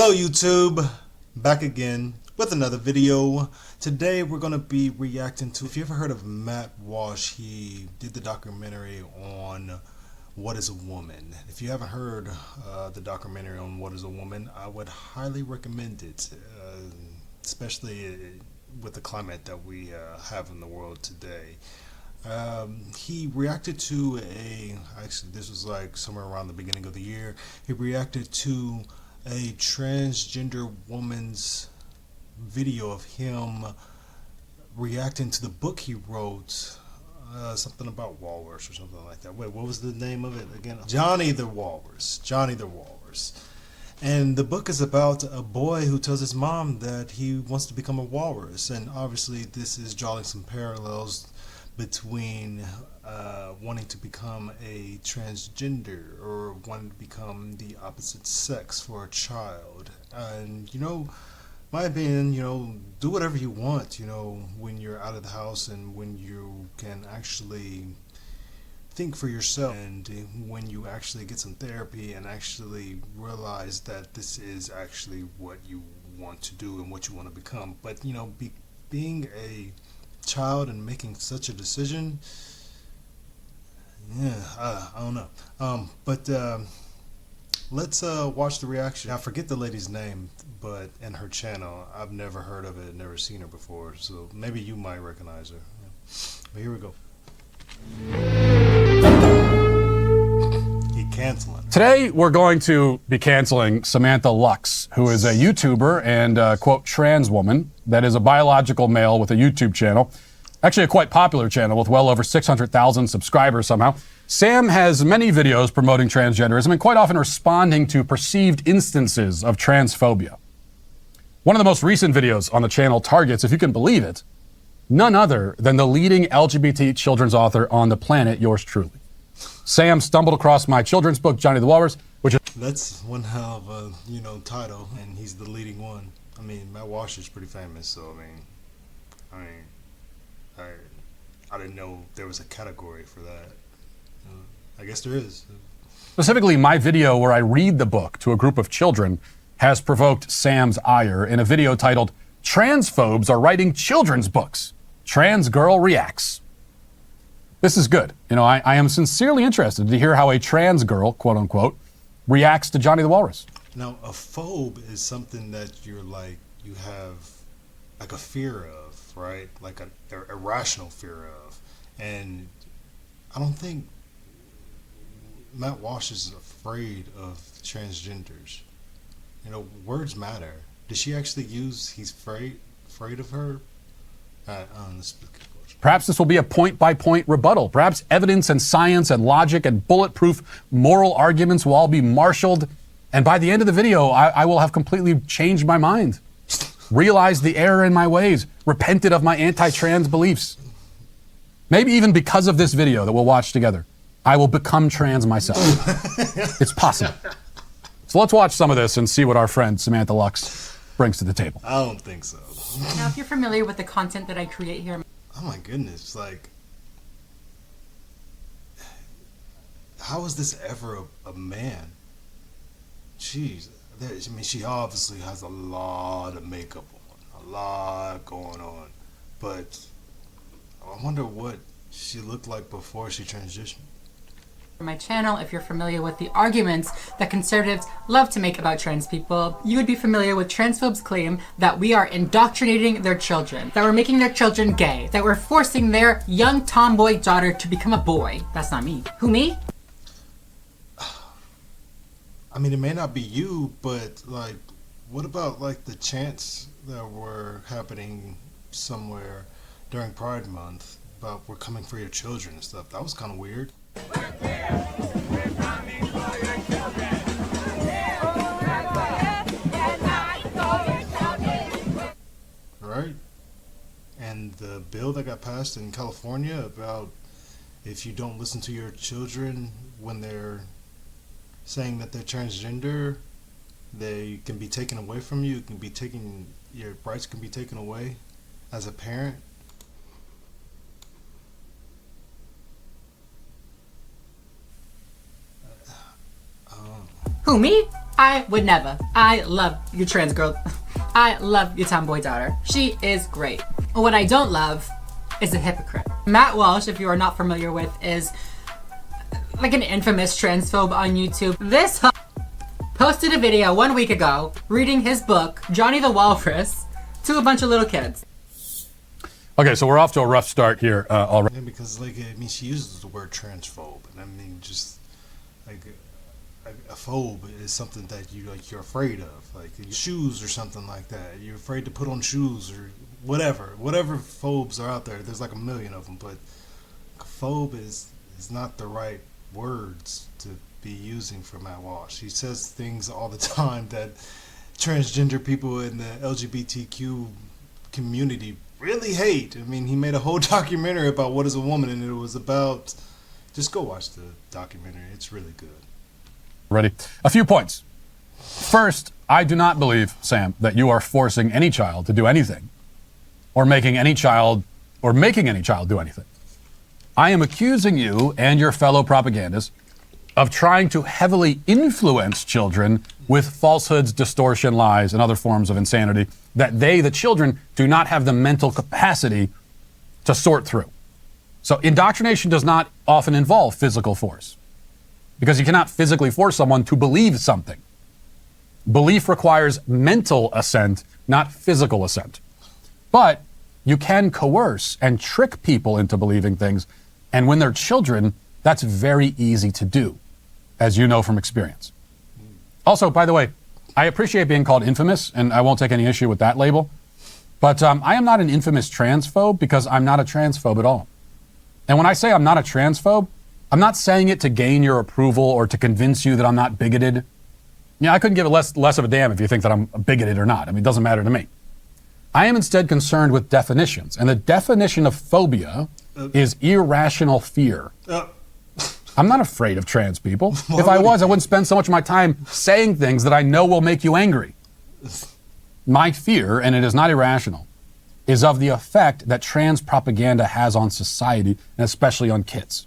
Hello YouTube, back again with another video. Today we're going to be reacting to, if you ever heard of Matt Walsh, he did the documentary on What is a Woman. If you haven't heard the documentary on What is a Woman, I would highly recommend it, especially with the climate that we have in the world today. He reacted to actually this was like somewhere around the beginning of the year, he reacted to a transgender woman's video of him reacting to the book he wrote, something about Walrus or something like that. Wait, what was the name of it again? Johnny the Walrus. Johnny the Walrus. And the book is about a boy who tells his mom that he wants to become a walrus, and obviously this is drawing some parallels between wanting to become a transgender or wanting to become the opposite sex for a child. And my opinion, do whatever you want, when you're out of the house and when you can actually think for yourself, and when you actually get some therapy and actually realize that this is actually what you want to do and what you want to become. But being a child and making such a decision, I don't know. But let's watch the reaction. I forget the lady's name, but in her channel, I've never heard of it, never seen her before, so maybe you might recognize her. But here we go. He canceling. Today we're going to be canceling Samantha Lux, who is a YouTuber and quote trans woman that is a biological male with a YouTube channel. Actually a quite popular channel with well over 600,000 subscribers somehow. Sam has many videos promoting transgenderism and quite often responding to perceived instances of transphobia. One of the most recent videos on the channel targets, if you can believe it, none other than the leading LGBT children's author on the planet, yours truly. Sam stumbled across my children's book, Johnny the Walrus, which is... That's one hell of a, title, and he's the leading one. I mean, Matt Walsh is pretty famous, so I didn't know there was a category for that. I guess there is. Specifically, my video where I read the book to a group of children has provoked Sam's ire in a video titled, "Transphobes Are Writing Children's Books. Trans Girl Reacts." This is good. I am sincerely interested to hear how a trans girl, quote unquote, reacts to Johnny the Walrus. Now, a phobe is something that you have like a fear of, right? Like an irrational fear of. And I don't think Matt Walsh is afraid of transgenders. Words matter. Did she actually use he's afraid of her? Perhaps this will be a point-by-point rebuttal. Perhaps evidence and science and logic and bulletproof moral arguments will all be marshaled. And by the end of the video, I will have completely changed my mind, realized the error in my ways, repented of my anti-trans beliefs. Maybe even because of this video that we'll watch together, I will become trans myself. It's possible. So let's watch some of this and see what our friend Samantha Lux brings to the table. I don't think so. Now, if you're familiar with the content that I create here... Oh my goodness, how is this ever a man? Jeez, she obviously has a lot of makeup on, a lot going on, but I wonder what she looked like before she transitioned. My channel, if you're familiar with the arguments that conservatives love to make about trans people, you would be familiar with transphobes' claim that we are indoctrinating their children, that we're making their children gay, that we're forcing their young tomboy daughter to become a boy. That's not me. Who, me? I mean, it may not be you, but what about the chants that were happening somewhere during Pride Month about we're coming for your children and stuff? That was kind of weird. Right? And the bill that got passed in California about if you don't listen to your children when they're saying that they're transgender, they can be taken away from you. Your rights can be taken away as a parent. Who, me? I would never. I love your trans girl. I love your tomboy daughter. She is great. What I don't love is a hypocrite. Matt Walsh, if you are not familiar with, is like an infamous transphobe on YouTube. This posted a video 1 week ago reading his book, Johnny the Walrus, to a bunch of little kids. Okay, so we're off to a rough start here already. Yeah, because like I mean, she uses the word transphobe, and I mean just like a phobe is something that you're afraid of, like shoes or something like that. You're afraid to put on shoes or whatever phobes are out there. There's like a million of them, but phobe is not the right words to be using for Matt Walsh. He says things all the time that transgender people in the LGBTQ community really hate. I mean, he made a whole documentary about What is a Woman, and it was about, just go watch the documentary. It's really good. Ready? A few points. First, I do not believe, Sam, that you are forcing any child to do anything or making any child do anything. I am accusing you and your fellow propagandists of trying to heavily influence children with falsehoods, distortion, lies, and other forms of insanity that they, the children, do not have the mental capacity to sort through. So indoctrination does not often involve physical force, because you cannot physically force someone to believe something. Belief requires mental assent, not physical assent. But you can coerce and trick people into believing things, and when they're children, that's very easy to do, as you know from experience. Also, by the way, I appreciate being called infamous, and I won't take any issue with that label, but I am not an infamous transphobe because I'm not a transphobe at all. And when I say I'm not a transphobe, I'm not saying it to gain your approval or to convince you that I'm not bigoted. Yeah, I couldn't give it less of a damn if you think that I'm bigoted or not. I mean, it doesn't matter to me. I am instead concerned with definitions, and the definition of phobia is irrational fear. I'm not afraid of trans people. If I was, I wouldn't spend so much of my time saying things that I know will make you angry. My fear, and it is not irrational, is of the effect that trans propaganda has on society, and especially on kids.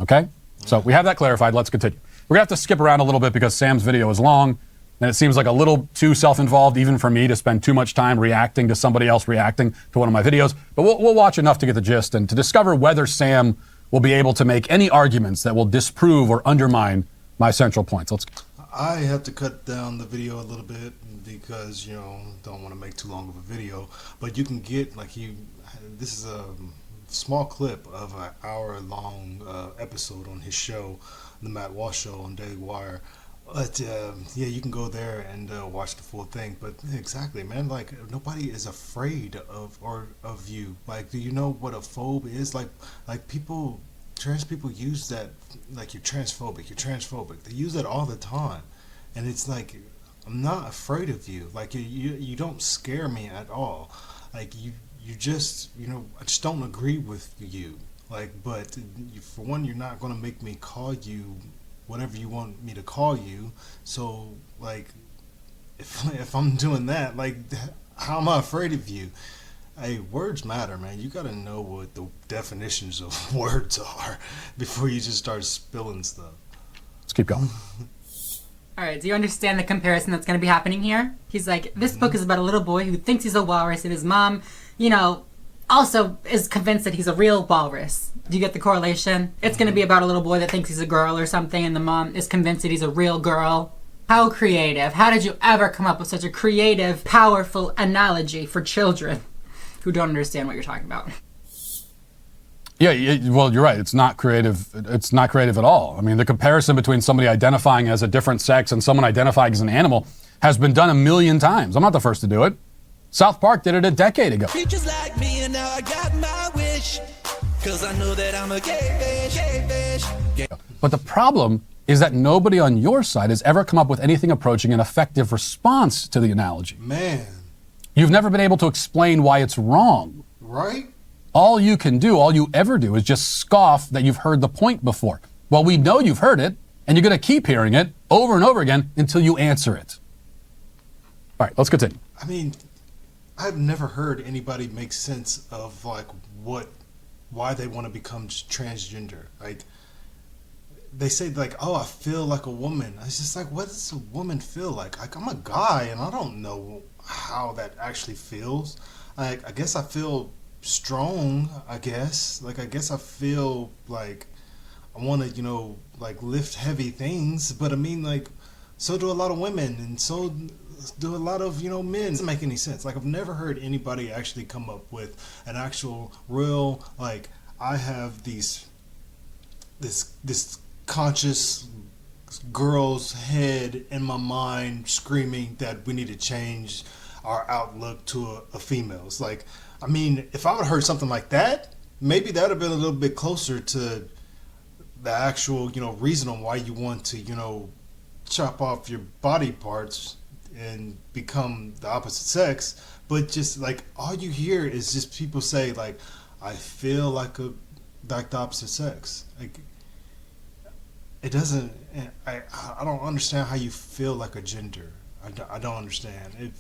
Okay? So we have that clarified. Let's continue. We're going to have to skip around a little bit because Sam's video is long, and it seems like a little too self-involved even for me to spend too much time reacting to somebody else reacting to one of my videos. But we'll watch enough to get the gist and to discover whether Sam will be able to make any arguments that will disprove or undermine my central points. I have to cut down the video a little bit because, don't want to make too long of a video. But you can get, this is a small clip of an hour-long episode on his show, The Matt Walsh Show on Daily Wire. But, yeah, you can go there and watch the full thing. But exactly, man, nobody is afraid of you. Do you know what a phobe is? People, trans people use that, you're transphobic. They use that all the time. And it's I'm not afraid of you. You don't scare me at all. You just, I just don't agree with you. But for one, you're not going to make me call you whatever you want me to call you. So, if I'm doing that, how am I afraid of you? Hey, words matter, man. You got to know what the definitions of words are before you just start spilling stuff. Let's keep going. All right, do you understand the comparison that's going to be happening here? He's like, this book is about a little boy who thinks he's a walrus, and his mom, also is convinced that he's a real walrus. Do you get the correlation? It's going to be about a little boy that thinks he's a girl or something, and the mom is convinced that he's a real girl. How creative. How did you ever come up with such a creative, powerful analogy for children who don't understand what you're talking about? Yeah, well, you're right. It's not creative. It's not creative at all. I mean, the comparison between somebody identifying as a different sex and someone identifying as an animal has been done 1,000,000 times. I'm not the first to do it. South Park did it a decade ago. Creatures like me, and now I got my wish, 'cause I know that I'm a gay fish. But the problem is that nobody on your side has ever come up with anything approaching an effective response to the analogy. Man. You've never been able to explain why it's wrong. Right? All you ever do is just scoff that you've heard the point before. Well, we know you've heard it, and you're going to keep hearing it over and over again until you answer it. All right, let's continue. I mean, I've never heard anybody make sense of why they want to become transgender. they say like, oh, I feel like a woman. It's just like, what does a woman feel like? Like, I'm a guy and I don't know how that actually feels. I guess I feel strong, I guess. Like, I guess I feel like I want to, like lift heavy things. But I mean, like, so do a lot of women and so do a lot of, men. It doesn't make any sense. Like, I've never heard anybody actually come up with an actual real, like, I have this conscious girl's head in my mind screaming that we need to change our outlook to a female. It's like, I mean, if I would have heard something like that, maybe that would have been a little bit closer to the actual, reason on why you want to, chop off your body parts and become the opposite sex. But just like all you hear is just people say like, I feel like the opposite sex. Like, it doesn't. I don't understand how you feel like a gender. I don't understand.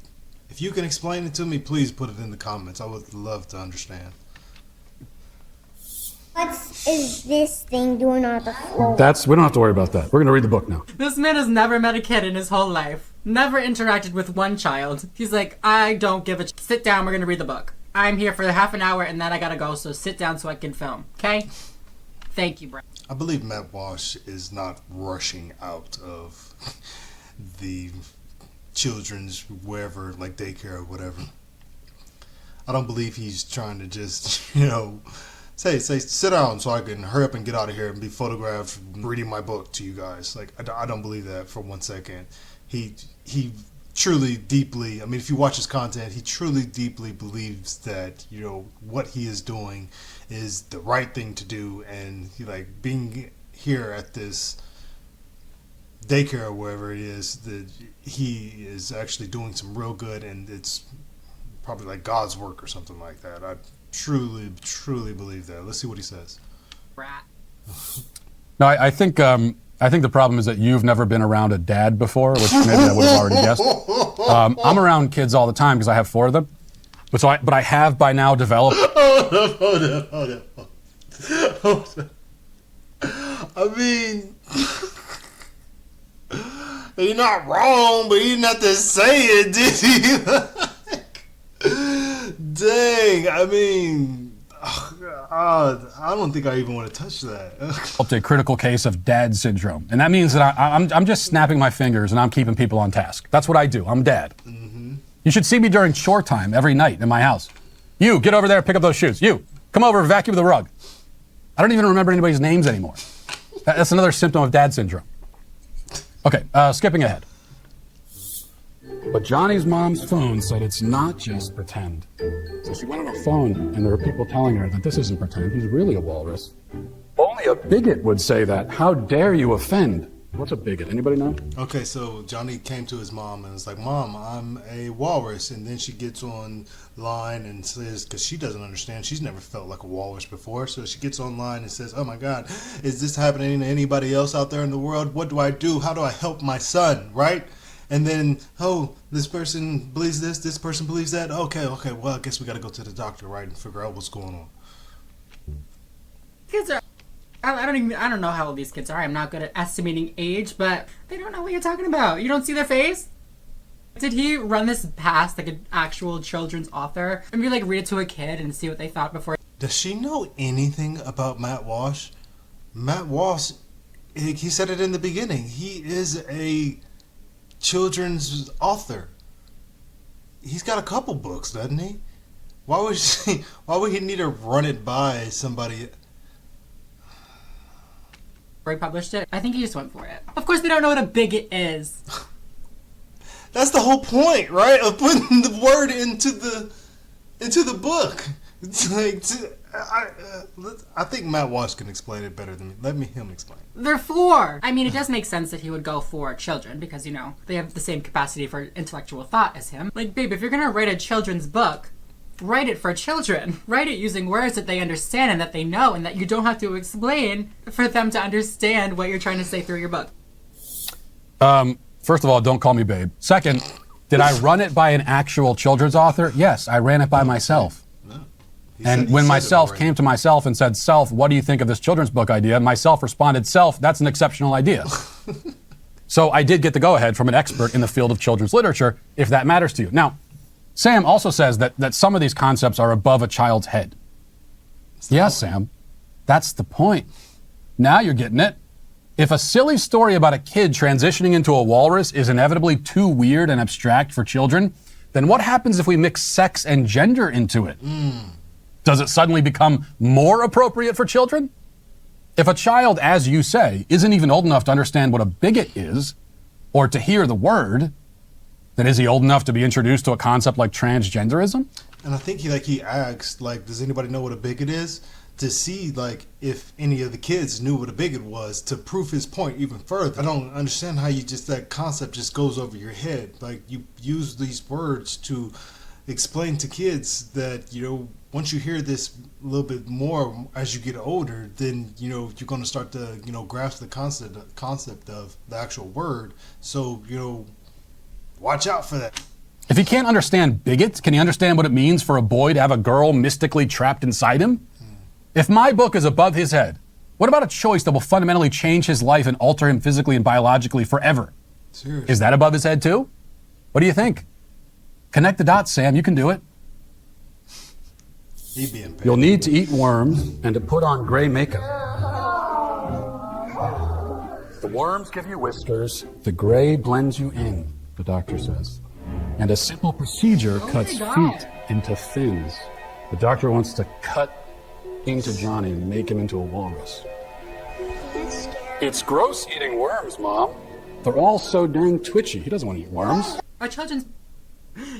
If you can explain it to me, please put it in the comments. I would love to understand. What is this thing doing on the floor? We don't have to worry about that. We're going to read the book now. This man has never met a kid in his whole life. Never interacted with one child. He's like, I don't give a sit down, we're going to read the book. I'm here for half an hour and then I gotta go, so sit down so I can film. Okay? Thank you, bro. I believe Matt Walsh is not rushing out of the children's wherever, like daycare or whatever. I don't believe he's trying to just, say sit down so I can hurry up and get out of here and be photographed reading my book to you guys. Like, I don't believe that for 1 second. He truly deeply, I mean, if you watch his content, he truly deeply believes that, what he is doing is the right thing to do. And he, like, being here at this daycare or wherever it is, that he is actually doing some real good, and it's probably like God's work or something like that. I truly believe that. Let's see what he says. Rat. No, I think the problem is that you've never been around a dad before, which maybe I would have already guessed. I'm around kids all the time because I have 4 of them. But I have by now developed. Hold up. I mean, you're not wrong, but you didn't have to say it, did you? Dang, I mean, I don't think I even want to touch that. A critical case of dad syndrome. And that means that I'm just snapping my fingers and I'm keeping people on task. That's what I do. I'm dad. Mm-hmm. You should see me during chore time every night in my house. You, get over there, pick up those shoes. You, come over, vacuum the rug. I don't even remember anybody's names anymore. That's another symptom of dad syndrome. Okay, skipping ahead. But Johnny's mom's phone said it's not just pretend. So she went on her phone, and there were people telling her that this isn't pretend. He's really a walrus. Only a bigot would say that. How dare you offend? What's a bigot? Anybody know? Okay, so Johnny came to his mom and was like, Mom, I'm a walrus. And then she gets online and says, because she doesn't understand, she's never felt like a walrus before. So she gets online and says, oh my God, is this happening to anybody else out there in the world? What do I do? How do I help my son? Right? And then, oh, this person believes this person believes that. Okay, well, I guess we got to go to the doctor, right, and figure out what's going on. Kids are, I don't know how old these kids are. I'm not good at estimating age, but they don't know what you're talking about. You don't see their face? Did he run this past like an actual children's author? Maybe like read it to a kid and see what they thought before. Does she know anything about Matt Walsh? Matt Walsh, he said it in the beginning. He is a children's author. He's got a couple books, doesn't he? Why would he need to run it by somebody? He published it. I think he just went for it. Of course, they don't know what a bigot is. That's the whole point, right? Of putting the word into the book. It's like, I think Matt Walsh can explain it better than me. Let him explain. They're 4. I mean, it does make sense that he would go for children because, they have the same capacity for intellectual thought as him. Like, babe, if you're gonna write a children's book, write it for children. Write it using words that they understand and that they know and that you don't have to explain for them to understand what you're trying to say through your book. First of all, don't call me babe. Second, did I run it by an actual children's author? Yes, I ran it by myself. And he when said it myself already. came to myself and said, "Self, what do you think of this children's book idea?" myself responded, "Self, that's an exceptional idea." So I did get the go-ahead from an expert in the field of children's literature, if that matters to you. Now, Sam also says that some of these concepts are above a child's head. Yes, Sam, that's the point. Now you're getting it. If a silly story about a kid transitioning into a walrus is inevitably too weird and abstract for children, then what happens if we mix sex and gender into it? Does it suddenly become more appropriate for children? If a child, as you say, isn't even old enough to understand what a bigot is, or to hear the word, then is he old enough to be introduced to a concept like transgenderism? And I think he asked, like, does anybody know what a bigot is? To see, like, if any of the kids knew what a bigot was, to prove his point even further. I don't understand how that concept just goes over your head. Like, you use these words to explain to kids that, once you hear this a little bit more as you get older, then, you're going to start to, grasp the concept of the actual word. So, watch out for that. If he can't understand bigot, can he understand what it means for a boy to have a girl mystically trapped inside him? If my book is above his head, what about a choice that will fundamentally change his life and alter him physically and biologically forever? Seriously. Is that above his head too? What do you think? Connect the dots, Sam. You can do it. He being paid. You'll need to eat worms and to put on gray makeup. The worms give you whiskers. The gray blends you in, the doctor says. And a simple procedure cuts feet into fins. The doctor wants to cut into Johnny and make him into a walrus. It's gross eating worms, Mom. They're all so dang twitchy. He doesn't want to eat worms. Our children's...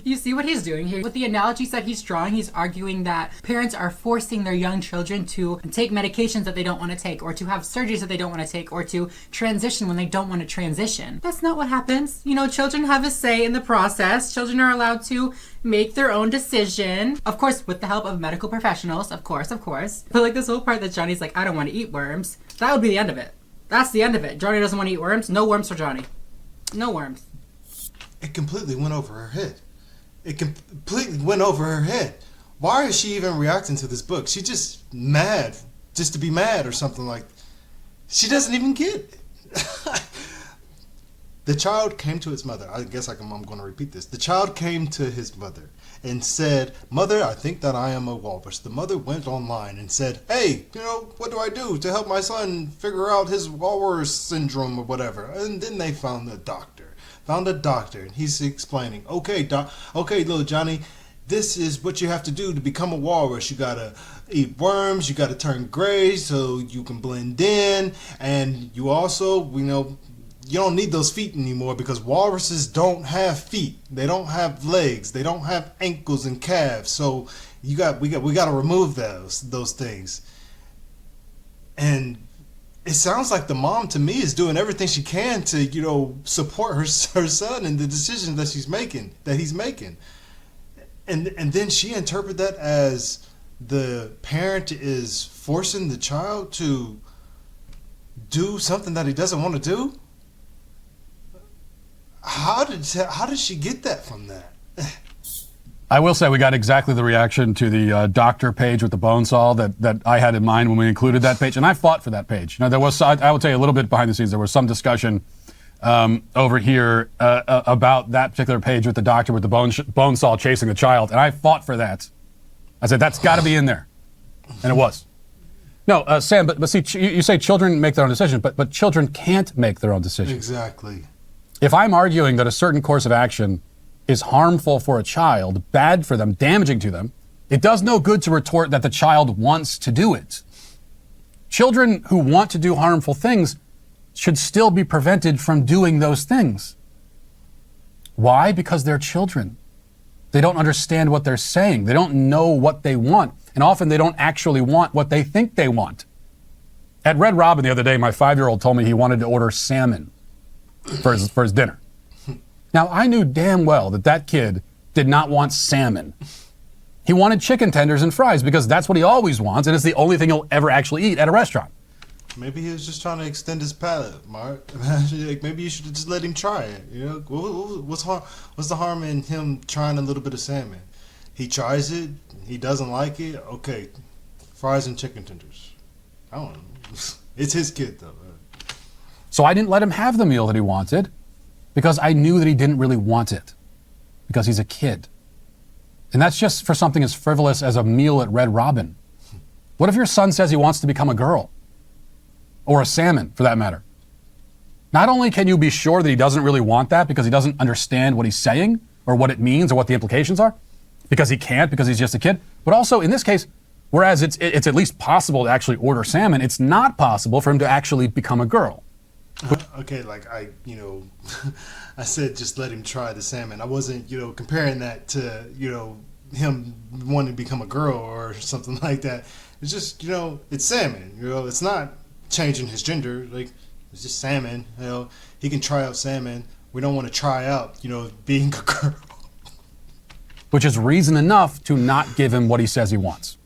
You see what he's doing here? With the analogies that he's drawing, he's arguing that parents are forcing their young children to take medications that they don't want to take, or to have surgeries that they don't want to take, or to transition when they don't want to transition. That's not what happens. Children have a say in the process. Children are allowed to make their own decision. Of course, with the help of medical professionals, of course. But like this whole part that Johnny's like, I don't want to eat worms. That would be the end of it. That's the end of it. Johnny doesn't want to eat worms. No worms for Johnny. No worms. It completely went over her head. It completely went over her head. Why is she even reacting to this book? She's just mad, just to be mad or something like. She doesn't even get it. The child came to its mother. I guess I'm going to repeat this. The child came to his mother and said, "Mother, I think that I am a walrus." The mother went online and said, "Hey, what do I do to help my son figure out his walrus syndrome or whatever?" And then they found a doctor, and he's explaining, okay, little Johnny, this is what you have to do to become a walrus. You gotta eat worms, you gotta turn gray so you can blend in, and you also, you don't need those feet anymore because walruses don't have feet. They don't have legs. They don't have ankles and calves. So we got to remove those things. And it sounds like the mom to me is doing everything she can to support her son in the decisions that he's making. And then she interpret that as the parent is forcing the child to do something that he doesn't want to do. How did she get that from that? I will say we got exactly the reaction to the doctor page with the bone saw that I had in mind when we included that page, and I fought for that page. There was, I will tell you a little bit behind the scenes, there was some discussion over here about that particular page with the doctor with the bone saw chasing the child, and I fought for that. I said, that's got to be in there, and it was. No, Sam, but see, you say children make their own decisions, but children can't make their own decisions. Exactly. If I'm arguing that a certain course of action is harmful for a child, bad for them, damaging to them, it does no good to retort that the child wants to do it. Children who want to do harmful things should still be prevented from doing those things. Why? Because they're children. They don't understand what they're saying. They don't know what they want. And often they don't actually want what they think they want. At Red Robin the other day, my 5-year-old told me he wanted to order salmon for his dinner. Now, I knew damn well that kid did not want salmon. He wanted chicken tenders and fries because that's what he always wants, and it's the only thing he'll ever actually eat at a restaurant. Maybe he was just trying to extend his palate, Mark. Maybe you should have just let him try it. What's the harm in him trying a little bit of salmon? He tries it. He doesn't like it. Okay, fries and chicken tenders. I don't know. It's his kid though. So I didn't let him have the meal that he wanted because I knew that he didn't really want it because he's a kid. And that's just for something as frivolous as a meal at Red Robin. What if your son says he wants to become a girl? Or a salmon, for that matter? Not only can you be sure that he doesn't really want that because he doesn't understand what he's saying or what it means or what the implications are, because he can't, because he's just a kid, but also in this case, whereas it's at least possible to actually order salmon, it's not possible for him to actually become a girl. Okay, like I said, just let him try the salmon. I wasn't, comparing that to, him wanting to become a girl or something like that. It's just, it's salmon. It's not changing his gender. Like, it's just salmon. He can try out salmon. We don't want to try out, being a girl. Which is reason enough to not give him what he says he wants.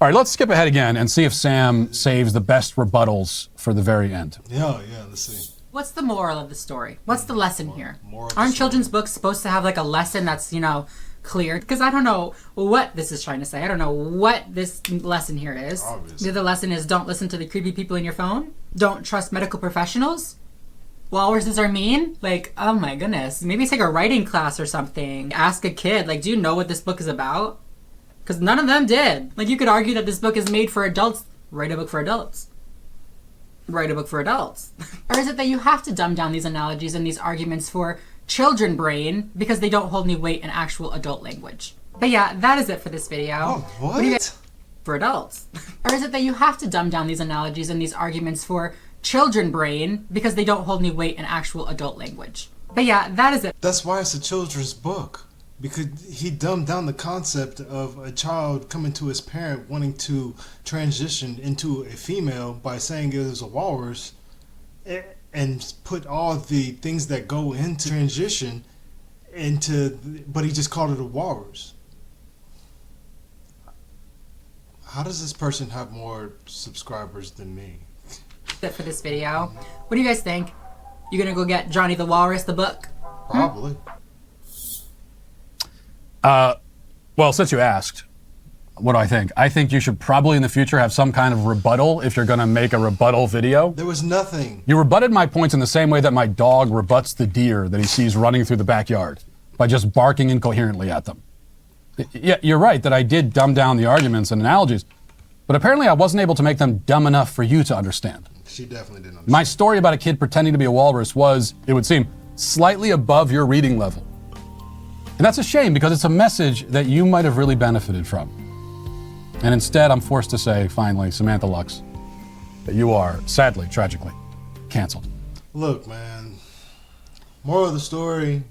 All right, let's skip ahead again and see if Sam saves the best rebuttals for the very end. Yeah, let's see. What's the moral of the story? What's the lesson here? Moral of the Aren't story. children's books supposed to have like a lesson that's, clear? Because I don't know what this is trying to say. I don't know what this lesson here is. Obviously. The other lesson is don't listen to the creepy people in your phone. Don't trust medical professionals. Walruses are mean? Like, oh my goodness. Maybe take a writing class or something. Ask a kid, like, do you know what this book is about? Because none of them did. Like, you could argue that this book is made for adults. Write a book for adults. Write a book for adults. Or is it that you have to dumb down these analogies and these arguments for children brain because they don't hold any weight in actual adult language? But yeah, that is it for this video. Oh, what? do you guys for adults? Or is it that you have to dumb down these analogies and these arguments for children brain because they don't hold any weight in actual adult language? But yeah, that is it. That's why it's a children's book. Because he dumbed down the concept of a child coming to his parent wanting to transition into a female by saying it was a walrus and put all the things that go into transition but he just called it a walrus. How does this person have more subscribers than me? That's it for this video. What do you guys think? You gonna go get Johnny the Walrus the book? Probably. Well, since you asked, what do I think? I think you should probably in the future have some kind of rebuttal if you're going to make a rebuttal video. There was nothing. You rebutted my points in the same way that my dog rebuts the deer that he sees running through the backyard, by just barking incoherently at them. Yeah, you're right that I did dumb down the arguments and analogies, but apparently I wasn't able to make them dumb enough for you to understand. She definitely didn't understand. My story about a kid pretending to be a walrus was, it would seem, slightly above your reading level. And that's a shame because it's a message that you might have really benefited from. And instead, I'm forced to say, finally, Samantha Lux, that you are, sadly, tragically, canceled. Look, man. Moral of the story,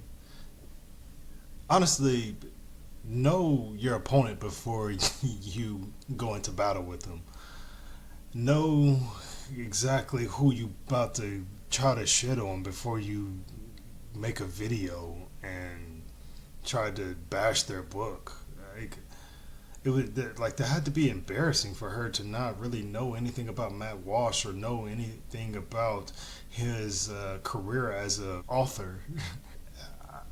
honestly, know your opponent before you go into battle with them. Know exactly who you about to try to shit on before you make a video and try to bash their book. That had to be embarrassing for her to not really know anything about Matt Walsh or know anything about his career as an author.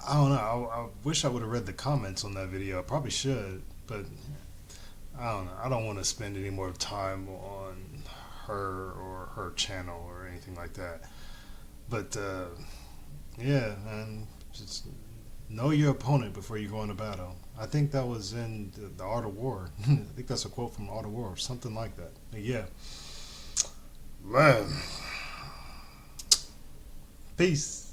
I don't know. I wish I would have read the comments on that video. I probably should, but I don't know. I don't want to spend any more time on her or her channel or anything like that. But yeah, and just know your opponent before you go into battle. I think that was in the Art of War. I think that's a quote from Art of War or something like that. But yeah. Man. Peace.